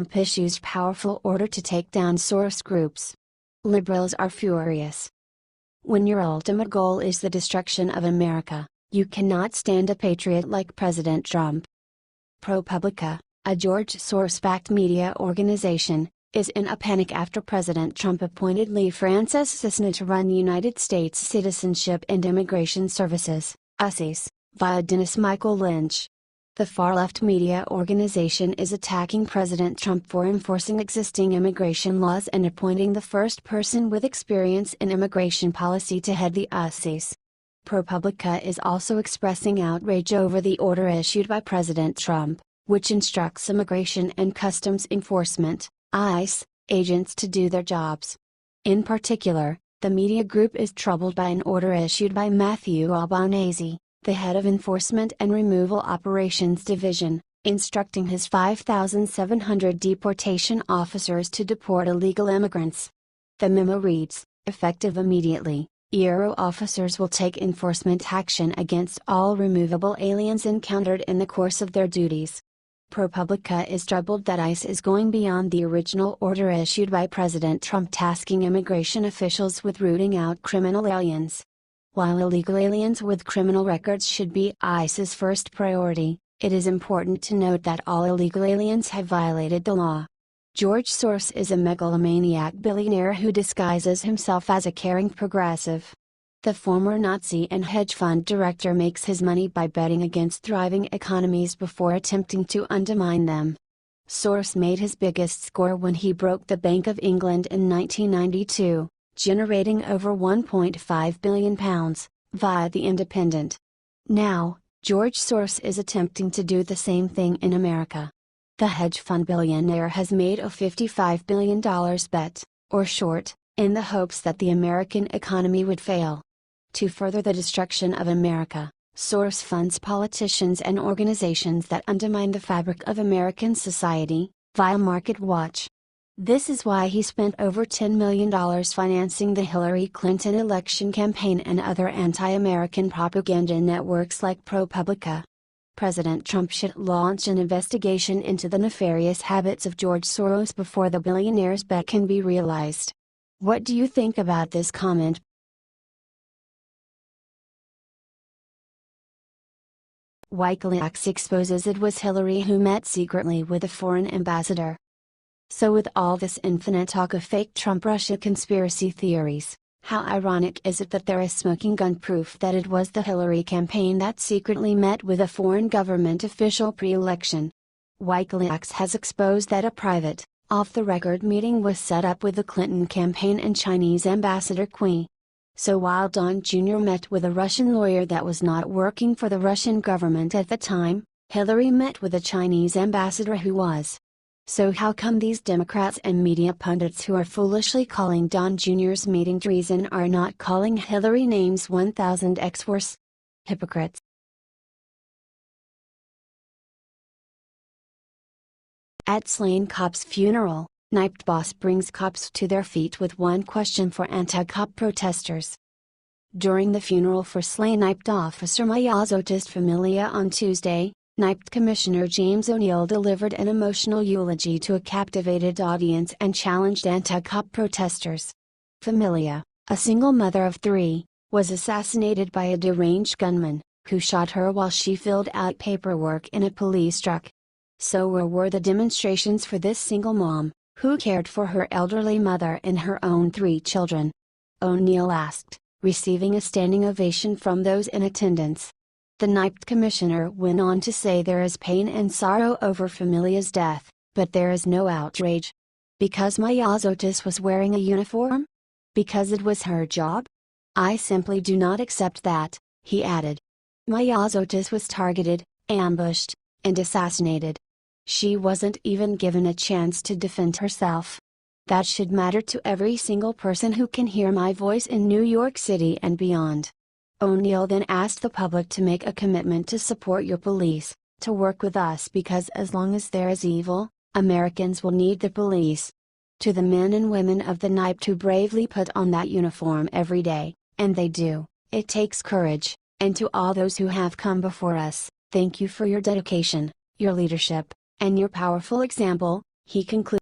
Trump issues powerful order to take down Soros groups. Liberals are furious. When your ultimate goal is the destruction of America, you cannot stand a patriot like President Trump. ProPublica, a George Soros-backed media organization, is in a panic after President Trump appointed Lee Francis Cisna to run United States Citizenship and Immigration Services, USCIS, via Dennis Michael Lynch. The far-left media organization is attacking President Trump for enforcing existing immigration laws and appointing the first person with experience in immigration policy to head the USCIS. ProPublica is also expressing outrage over the order issued by President Trump, which instructs Immigration and Customs Enforcement, ICE, agents to do their jobs. In particular, the media group is troubled by an order issued by Matthew Albanese, the head of Enforcement and Removal Operations Division, instructing his 5,700 deportation officers to deport illegal immigrants. The memo reads, effective immediately, ERO officers will take enforcement action against all removable aliens encountered in the course of their duties. ProPublica is troubled that ICE is going beyond the original order issued by President Trump tasking immigration officials with rooting out criminal aliens. While illegal aliens with criminal records should be ICE's first priority, it is important to note that all illegal aliens have violated the law. George Soros is a megalomaniac billionaire who disguises himself as a caring progressive. The former Nazi and hedge fund director makes his money by betting against thriving economies before attempting to undermine them. Soros made his biggest score when he broke the Bank of England in 1992. Generating over £1.5 billion, via The Independent. Now, George Soros is attempting to do the same thing in America. The hedge fund billionaire has made a $55 billion bet, or short, in the hopes that the American economy would fail. To further the destruction of America, Soros funds politicians and organizations that undermine the fabric of American society, via MarketWatch. This is why he spent over $10 million financing the Hillary Clinton election campaign and other anti-American propaganda networks like ProPublica. President Trump should launch an investigation into the nefarious habits of George Soros before the billionaire's bet can be realized. What do you think about this comment? WikiLeaks exposes it was Hillary who met secretly with a foreign ambassador. So with all this infinite talk of fake Trump-Russia conspiracy theories, how ironic is it that there is smoking gun proof that it was the Hillary campaign that secretly met with a foreign government official pre-election? WikiLeaks has exposed that a private, off-the-record meeting was set up with the Clinton campaign and Chinese ambassador Qi. So while Don Jr. met with a Russian lawyer that was not working for the Russian government at the time, Hillary met with a Chinese ambassador who was. So how come these Democrats and media pundits who are foolishly calling Don Jr.'s meeting treason are not calling Hillary names 1000x worse? Hypocrites. At slain cop's funeral, NIPT boss brings cops to their feet with one question for anti-cop protesters. During the funeral for slain NIPT officer Mayazotis Familia on Tuesday, NIPT Commissioner James O'Neill delivered an emotional eulogy to a captivated audience and challenged anti-cop protesters. Familia, a single mother of 3, was assassinated by a deranged gunman, who shot her while she filled out paperwork in a police truck. So where were the demonstrations for this single mom, who cared for her elderly mother and her own 3 children? O'Neill asked, receiving a standing ovation from those in attendance. The NIPT commissioner went on to say there is pain and sorrow over Familia's death, but there is no outrage. Because Mayazotis was wearing a uniform? Because it was her job? I simply do not accept that, he added. Mayazotis was targeted, ambushed, and assassinated. She wasn't even given a chance to defend herself. That should matter to every single person who can hear my voice in New York City and beyond. O'Neill then asked the public to make a commitment to support your police, to work with us because as long as there is evil, Americans will need the police. To the men and women of the NIPT who bravely put on that uniform every day, and they do, it takes courage, and to all those who have come before us, thank you for your dedication, your leadership, and your powerful example. He concluded.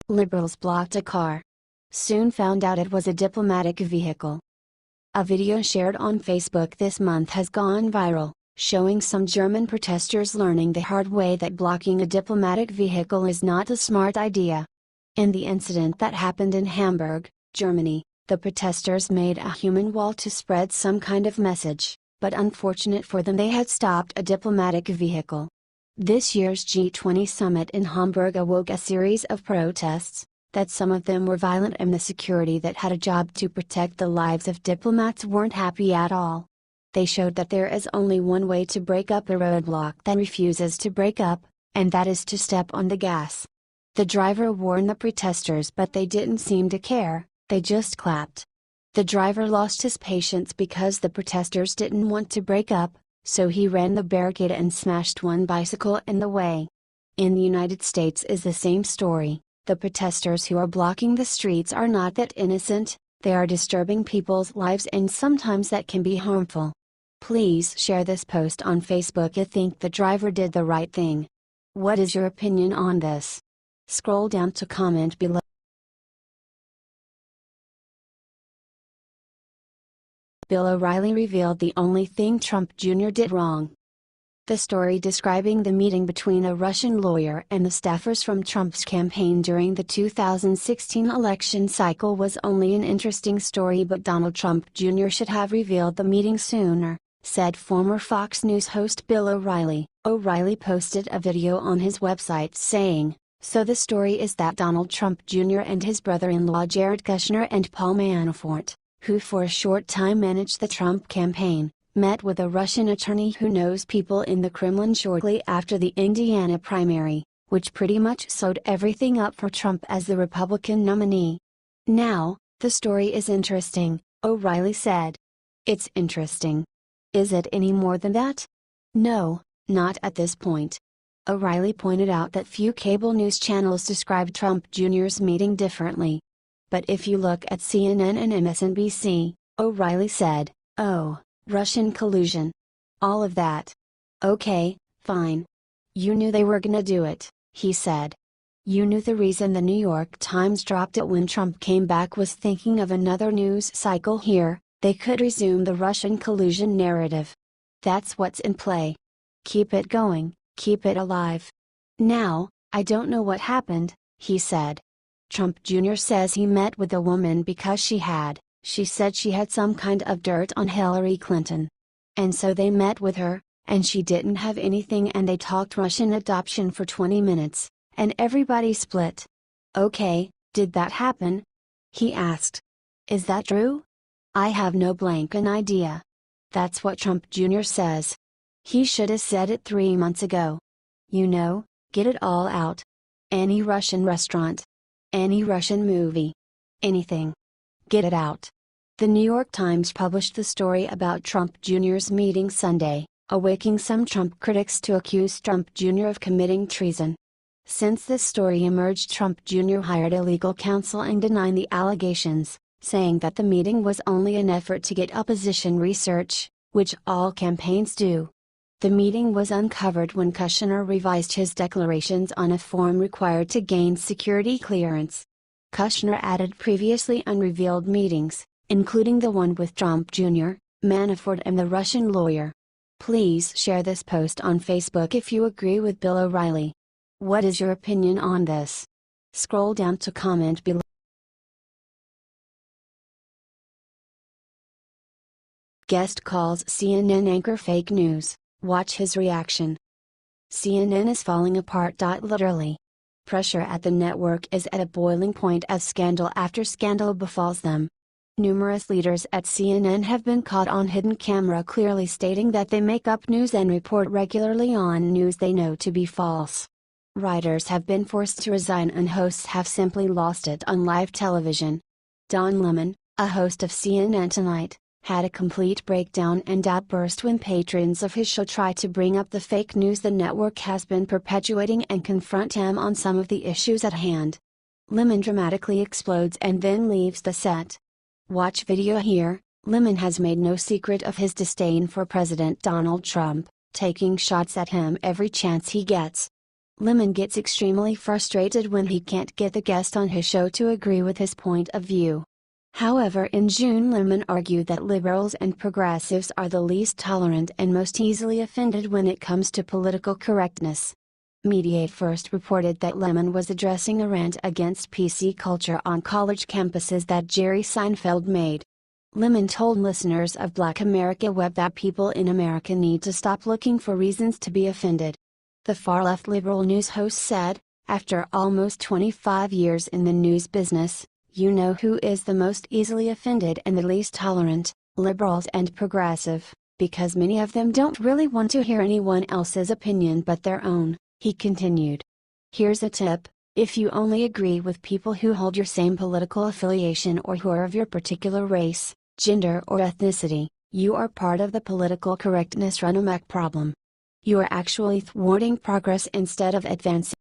Liberals blocked a car. Soon found out it was a diplomatic vehicle. A video shared on Facebook this month has gone viral, showing some German protesters learning the hard way that blocking a diplomatic vehicle is not a smart idea. In the incident that happened in Hamburg, Germany, the protesters made a human wall to spread some kind of message, but unfortunate for them they had stopped a diplomatic vehicle. This year's G20 summit in Hamburg awoke a series of protests, that some of them were violent and the security that had a job to protect the lives of diplomats weren't happy at all. They showed that there is only one way to break up a roadblock that refuses to break up, and that is to step on the gas. The driver warned the protesters but they didn't seem to care, they just clapped. The driver lost his patience because the protesters didn't want to break up, so he ran the barricade and smashed one bicycle in the way. In the United States is the same story. The protesters who are blocking the streets are not that innocent, they are disturbing people's lives and sometimes that can be harmful. Please share this post on Facebook. I think the driver did the right thing. What is your opinion on this? Scroll down to comment below. Bill O'Reilly revealed the only thing Trump Jr. did wrong. The story describing the meeting between a Russian lawyer and the staffers from Trump's campaign during the 2016 election cycle was only an interesting story, but Donald Trump Jr. should have revealed the meeting sooner, said former Fox News host Bill O'Reilly. O'Reilly posted a video on his website saying, "So the story is that Donald Trump Jr. and his brother-in-law Jared Kushner and Paul Manafort, who for a short time managed the Trump campaign, met with a Russian attorney who knows people in the Kremlin shortly after the Indiana primary, which pretty much sewed everything up for Trump as the Republican nominee. Now, the story is interesting," O'Reilly said. "It's interesting. Is it any more than that? No, not at this point." O'Reilly pointed out that few cable news channels describe Trump Jr.'s meeting differently. But if you look at CNN and MSNBC, O'Reilly said, "Oh, Russian collusion. All of that. Okay, fine. You knew they were gonna do it," he said. "You knew the reason the New York Times dropped it when Trump came back was thinking of another news cycle here, they could resume the Russian collusion narrative. That's what's in play. Keep it going, keep it alive. Now, I don't know what happened," he said. Trump Jr. says he met with a woman because she said she had some kind of dirt on Hillary Clinton. And so they met with her, and she didn't have anything and they talked Russian adoption for 20 minutes, and everybody split. Okay, did that happen? He asked. Is that true? I have no blank an idea. That's what Trump Jr. says. He should have said it 3 months ago. You know, get it all out. Any Russian restaurant. Any Russian movie. Anything. Get it out. The New York Times published the story about Trump Jr.'s meeting Sunday, awaking some Trump critics to accuse Trump Jr. of committing treason. Since this story emerged, Trump Jr. hired a legal counsel and denied the allegations, saying that the meeting was only an effort to get opposition research, which all campaigns do. The meeting was uncovered when Kushner revised his declarations on a form required to gain security clearance. Kushner added previously unrevealed meetings, including the one with Trump Jr., Manafort and the Russian lawyer. Please share this post on Facebook if you agree with Bill O'Reilly. What is your opinion on this? Scroll down to comment below. Guest calls CNN anchor fake news. Watch his reaction. CNN is falling apart. Literally. Pressure at the network is at a boiling point as scandal after scandal befalls them. Numerous leaders at CNN have been caught on hidden camera clearly stating that they make up news and report regularly on news they know to be false. Writers have been forced to resign and hosts have simply lost it on live television. Don Lemon, a host of CNN Tonight, had a complete breakdown and outburst when patrons of his show tried to bring up the fake news the network has been perpetuating and confront him on some of the issues at hand. Lemon dramatically explodes and then leaves the set. Watch video here. Lemon has made no secret of his disdain for President Donald Trump, taking shots at him every chance he gets. Lemon gets extremely frustrated when he can't get the guest on his show to agree with his point of view. However, in June, Lemon argued that liberals and progressives are the least tolerant and most easily offended when it comes to political correctness. Mediaite first reported that Lemon was addressing a rant against PC culture on college campuses that Jerry Seinfeld made. Lemon told listeners of Black America Web that people in America need to stop looking for reasons to be offended. The far-left liberal news host said, "After almost 25 years in the news business, you know who is the most easily offended and the least tolerant, liberals and progressive, because many of them don't really want to hear anyone else's opinion but their own," he continued. "Here's a tip: if you only agree with people who hold your same political affiliation or who are of your particular race, gender or ethnicity, you are part of the political correctness run amok problem. You are actually thwarting progress instead of advancing